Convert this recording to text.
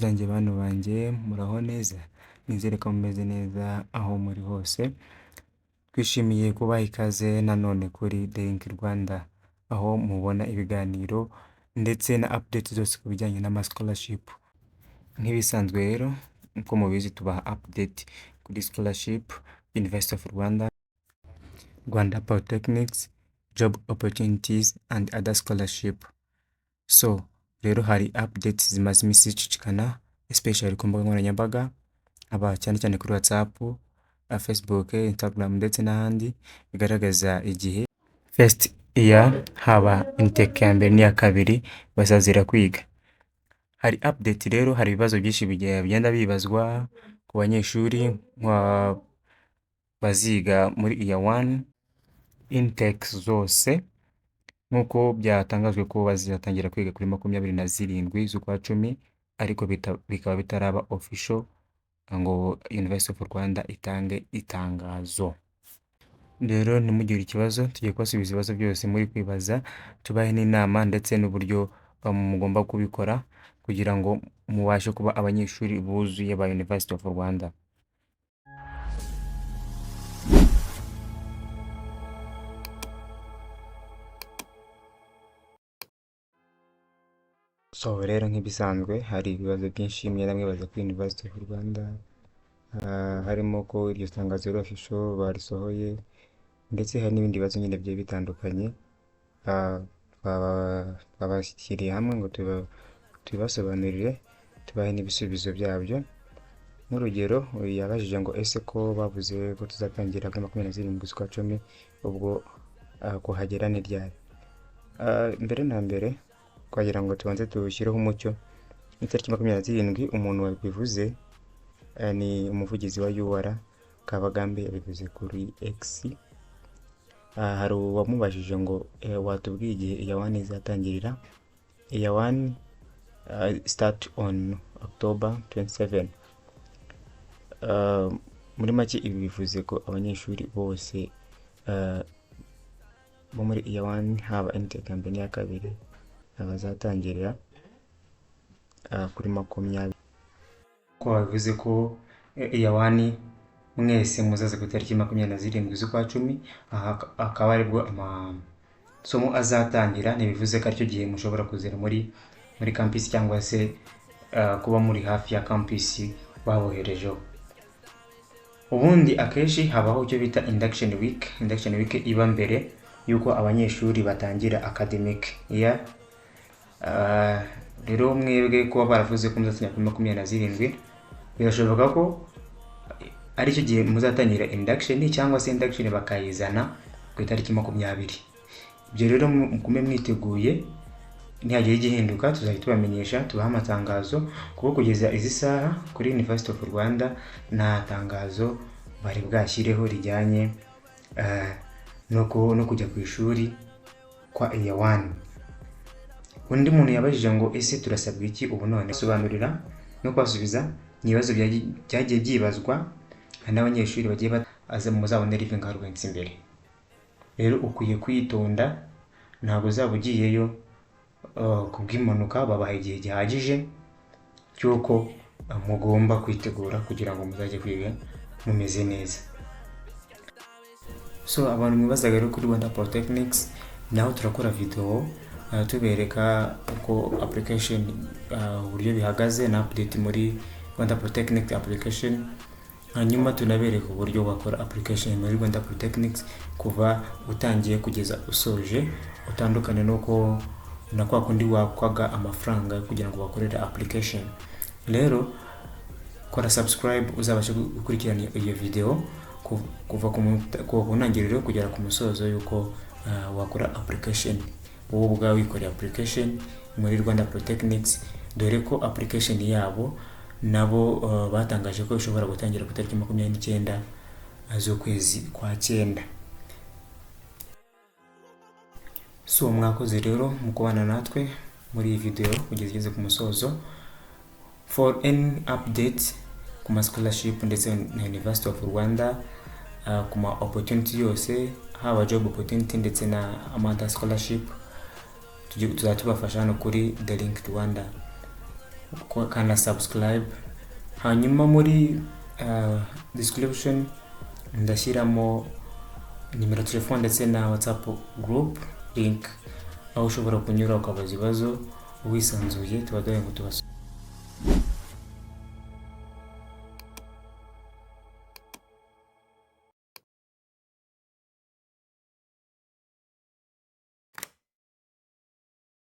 zanjye bantu banjye muraho neza, nizere ko mumeze neza aho muri hose. Twishimiye kubaha ikaze nanone kuri The Link Rwanda, aho mubona ibiganiro ndetse na update zose ku bijyanye n'ama scholarship. Nk'ibisanzwe rero uko mubizi tubaha update kuri scholarship, University of Rwanda, Rwanda Polytechnics, job opportunities and other scholarship. So rero hari updates zimaze iminsi zicicikana especially ku mbuga nkoranyambaga, aba cyane cyane kuri WhatsApp, Facebook, Instagram ndetse n'ahandi, bigaragaza igihe first year haba intake ya mbere n'iya kabiri bazazira kwiga. Hari update rero, hari ibibazo byinshi bigenda bibazwa ku banyeshuri baziga muri year 1 intakes zose, nk'uko byatangajwe ko bazatangira kwiga kuri 27 z'ukwa 10, ariko bikaba bitaraba official ngo University of Rwanda itange itangazo. Rero ntimugire ikibazo, tugiye kubasubiza ibibazo byose muri kwibaza, tubahe n'inama ndetse n'uburyo mugomba kubikora kugira ngo mubashe kuba abanyeshuri buzuye ba University of Rwanda. So rero nk'ibisanzwe hari ibibazo byinshi mwe namwe baza kuri University of Rwanda, harimo ko iryo tangazo rero official barisohoye, ndetse hari n'ibindi bibazo nyine bigiye bitandukanye twabashyiriye hamwe ngo tubibasobanurire, tubahe n'ibisubizo byabyo. Nk'urugero yabajije ngo ese ko bavuze ko tuzatangira kuri 27 z'ukwa 10, ubwo kuhagera ni ryari? Mbere na mbere twagira ngo tubanze tushyireho umucyo. Itariki 27 umuntu wabivuze ni umuvugizi wa UR Kabagambe, yabivuze kuri X. Hari uwamubajije ngo watubwiye igihe year 1 izatangirira. Year 1 start on October 27. Muri make ibi bivuze ko abanyeshuri bose bo muri year 1 haba intake ya mbere n'iya kabiri bazatangirira kuri 20. Ko bavuze ko year 1 mwese muzaza ku itariki 27 z'ukwa 10, akaba aribwo amasomo azatangira. Ntibivuze ko aricyo gihe mushobora kuzera muri campus cyangwa se kuba muri hafi ya campus baboherejeho. Ubundi akenshi habaho icyo bita induction week. Induction week iba mbere yuko abanyeshuri batangira academic year. Rero mwebwe ko baravuze ko muzatangira kuri 27, birashoboka ko ari cyo gihe muzatangira induction, cyangwa se induction bakayizana ku itariki 20. Ibyo rero mukume mwiteguye, ntihagiye igihinduka tuzahita tubamenyesha, tubaha amatangazo, kuko kugeza izi saha kuri University of Rwanda nta tangazo bari bwashyireho rijyanye no kujya ku ishuri kwa year 1. Undi muntu yabajije ngo ese turasabwa iki ubu none? Sobanurira no kwasubiza ibibazo byagiye byibazwa n'abanyeshuri bagiye baza muzabone living arguments imbere. Rero ukwiye kwitonda, ntabwo uzaba ugiyeyo kubw'impanuka. Babaha igihe gihagije cy'uko mugomba kwitegura kugira ngo muzajye kwiga mumeze neza. So abantu mwibazaga rero kuri Rwanda Polytechnics, naho turakora video tubereka uko application uburyo bihagaze na update muri Rwanda Polytechnics application. Hanyuma tunabereka uburyo wakora application muri Rwanda Polytechnics kuva utangiye kugeza usoje, utandukane nuko na kwa kundi wakwaga amafaranga kugira ngo bakorere application. Rero kora subscribe uzabashe gukurikirana iyo video kuva ku ntangiriro kugera ku musozo yuko wakora application wowe ubwawe wikorera application muri Rwanda Polytechnics, dore ko application yabo nabo batangaje ko ishobora gutangira ku itariki 29 z'ukwezi kwa 9. So mwakoze rero mu kubana natwe muri iyi video kugeza igeze ku musozo. For any update ku ma scholarship ndetse na University of Rwanda, ku ma opportunity yose, haba job opportunity ndetse na amata scholarship, tuzatubafasha hano kuri The Link Rwanda. kana subscribe. Hanyuma muri description ndashyiramo nimero telefone ndetse na WhatsApp group link, aho ushobora kunyura ukabaza ibibazo wisanzuye tuba duhaye ngo tubasubize.